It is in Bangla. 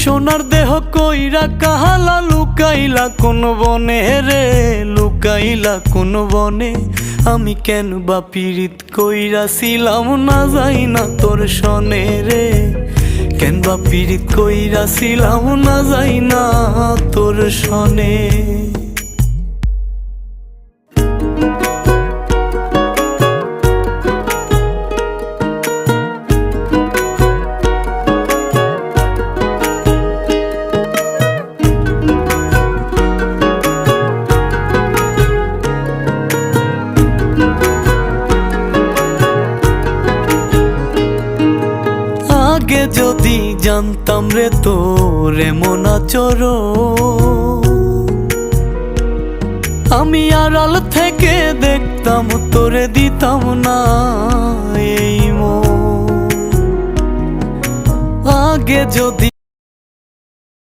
সোনার দেহ কইরা কাহালা লুকাইলা কোন বনে রে, লুকাইলা কোন বনে। আমি কেন বা পীড়িত কইরাছিলাম না যাই না তোর সনে রে, কেন বা পীড়িত কইরাছিলাম না যাই না তোর সনে। আগে যদি জানতাম রে তোর এমন আচরণ, আমি আড়াল থেকে দেখতাম তোরে দিতাম না এই মন। আগে যদি